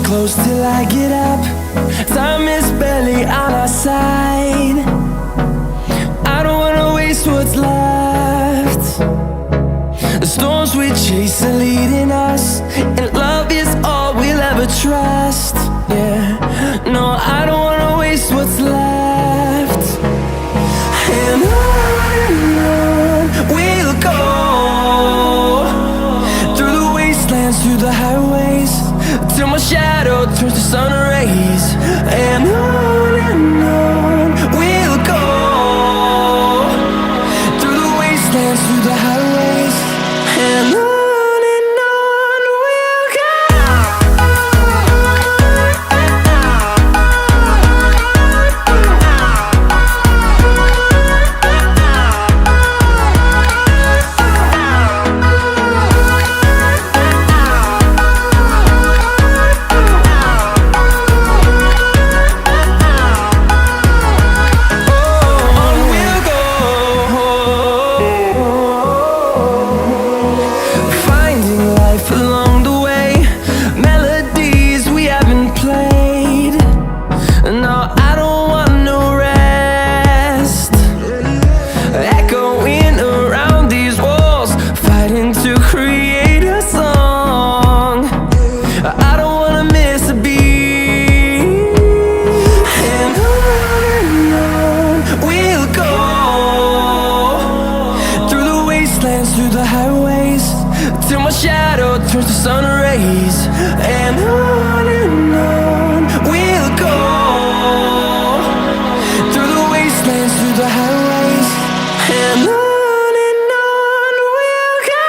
Close till I get up. Time is barely on our side. I don't wanna waste what's left. The storms we chase are leading us, and love is all we'll ever trust. Yeah, no, I don't wanna waste what's left. And on we'll go, through the wastelands, through the highways, till my shadow turns to sun rays. And on we'll go, through the wastelands, through the highways, and on we'll go. Through the highways, till my shadow turns to sun rays. And on we'll go, through the wastelands, through the highways, and on we'll go.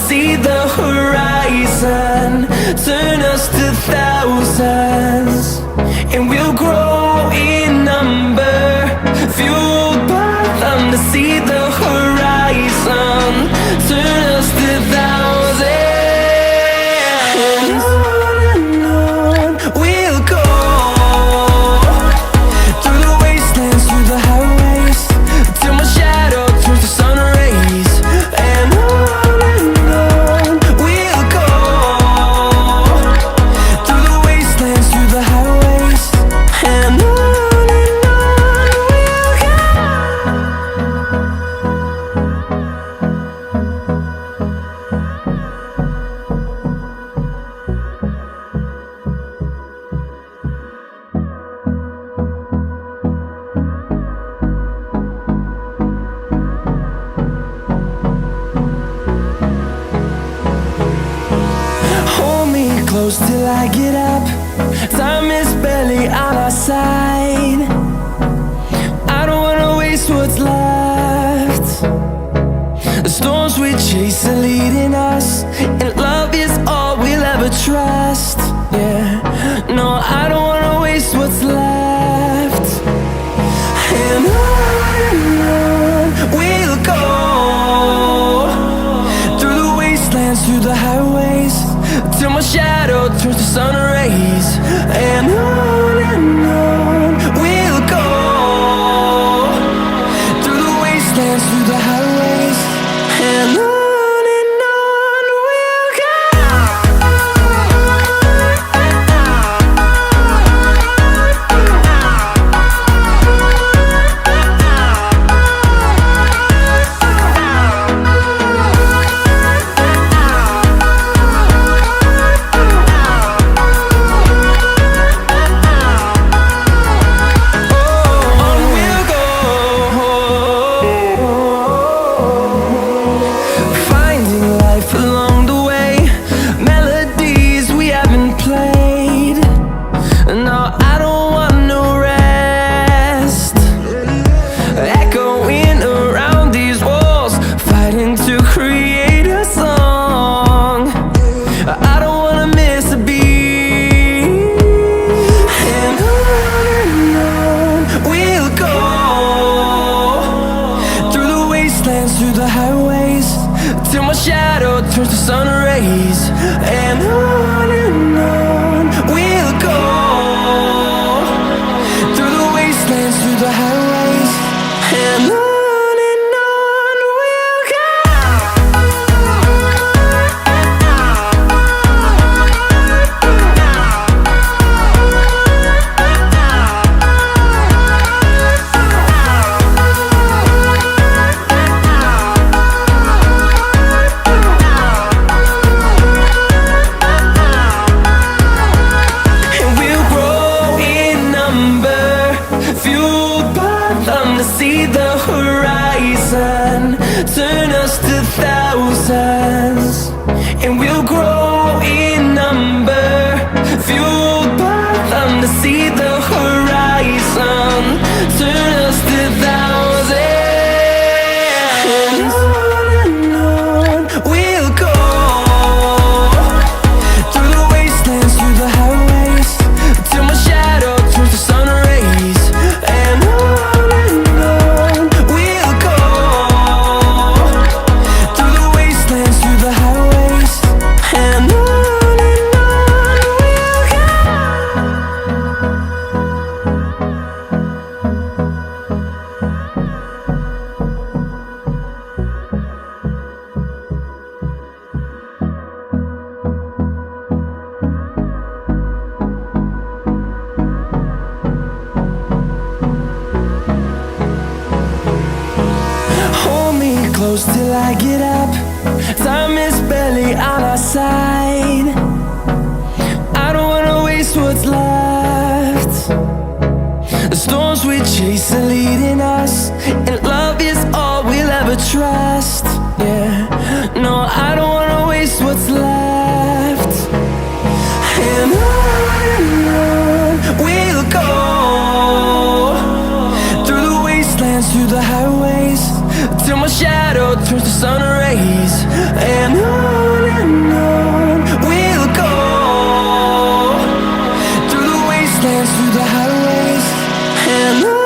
See the horizon turn us to thousands, and we'll grow in number, fueled by them. To see the horizon turn us to thousands, and on we'll go, through the wastelands, through the highways, till my shadow turns to sun rays. And close till I get up. Time is barely on our side. I don't wanna waste what's left. The storms we chase are leading us, and love is all we'll ever trust. Yeah, no, I don't wanna waste what's left. And on we'll go, through the wastelands, through the highways, till my shadow turns to sun rays. And on we'll go, through the wastelands, through the highways, and on. my shadow turns to sun rays. And on we'll go, through the wastelands, through the highways. And on we'll go. See the horizon turn us to thousands, and we'll grow in number, fueled by them to see the horizon turn us to thousands. And on we'll go, through the wastelands, through the highways, till my shadow turns to sun rays. And close till I get up. Time is barely on our side. I don't wanna waste what's left. The storms we chase are leading us, and love is all we'll ever trust. Yeah, no, I don't wanna waste what's left. And on we'll go, through the wastelands, through the highways, till my shadow turns to sun rays. And on we'll go, through the wastelands, through the highways. And on.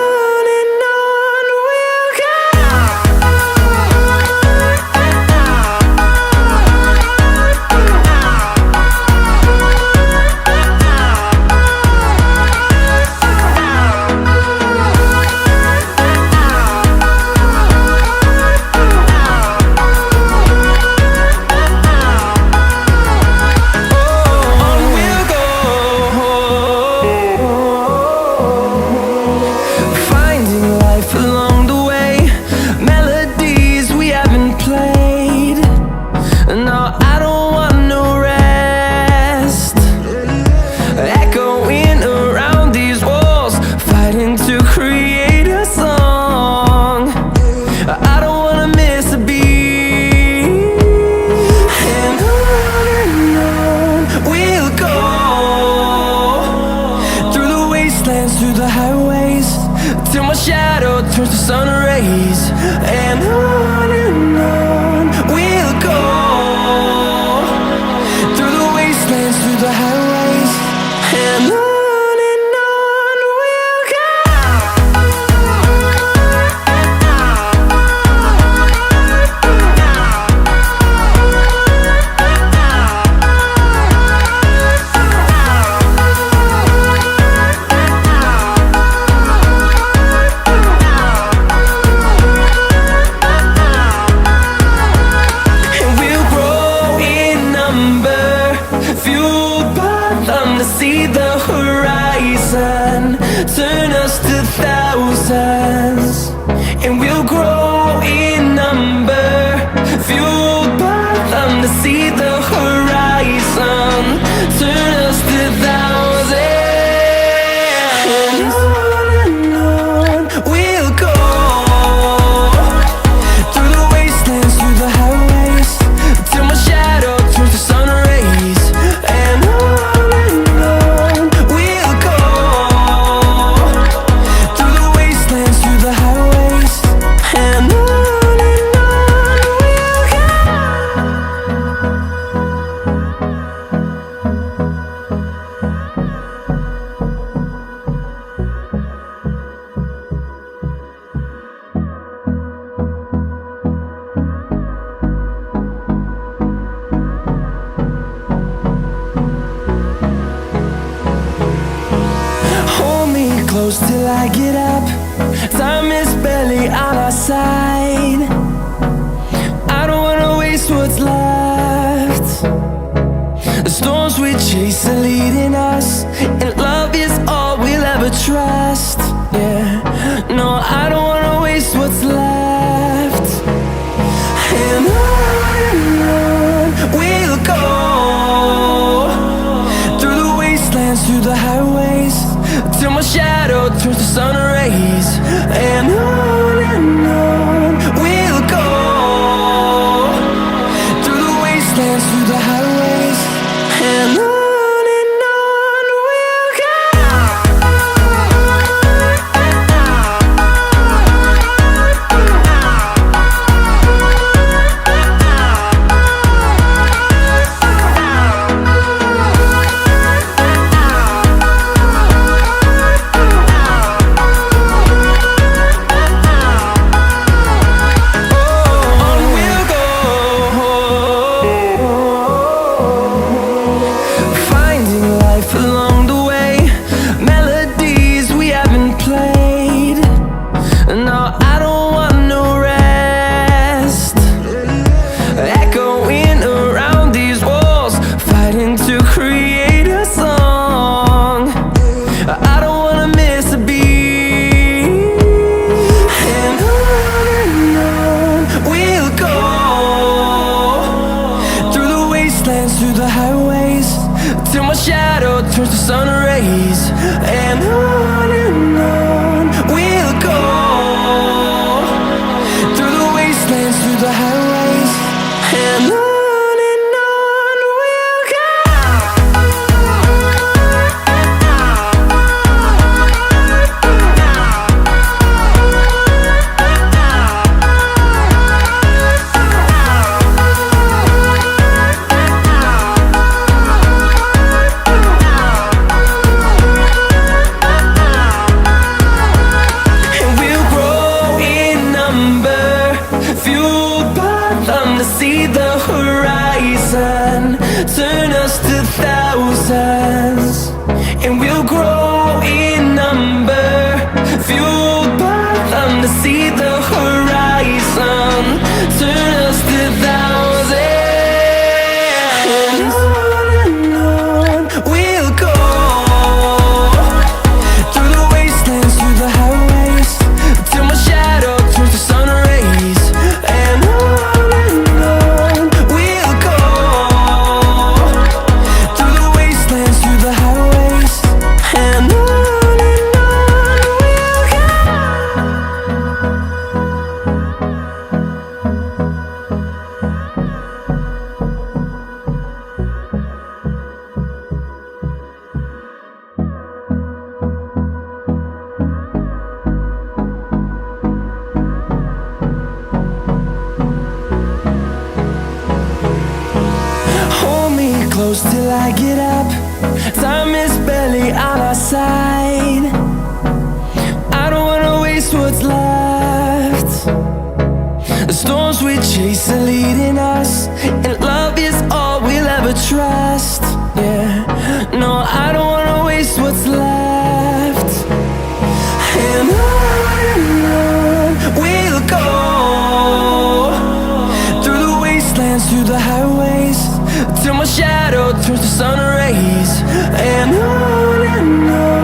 close till I get up. Time is barely on our side. I don't wanna waste what's left. The storms we chase are leading us, and love is all we'll ever trust. Yeah, no, I don't wanna waste what's left. And on we'll go, through the wastelands, through the highways, till my shadow turns to sun rays. And on we'll go, through the wastelands, through the highways, and on we'll go. Through the highways, till my shadow turns to sun rays. And on we'll go, through the wastelands, through the highways, and on we'll go. See the horizon, turn us to thousands, and we'll grow in number, fueled by them to see the horizon, turn us to thousands. And on we'll go, through the wastelands, through the highways, till my shadow turns to sun rays. And close till I get up. Time is barely on our side. I don't wanna waste what's left. The storms we chase are leading us, and love is all we'll ever trust. Yeah, no, I don't wanna waste what's left. And on we'll go, through the wastelands, through the highways, till my shadow turns to sun rays. And on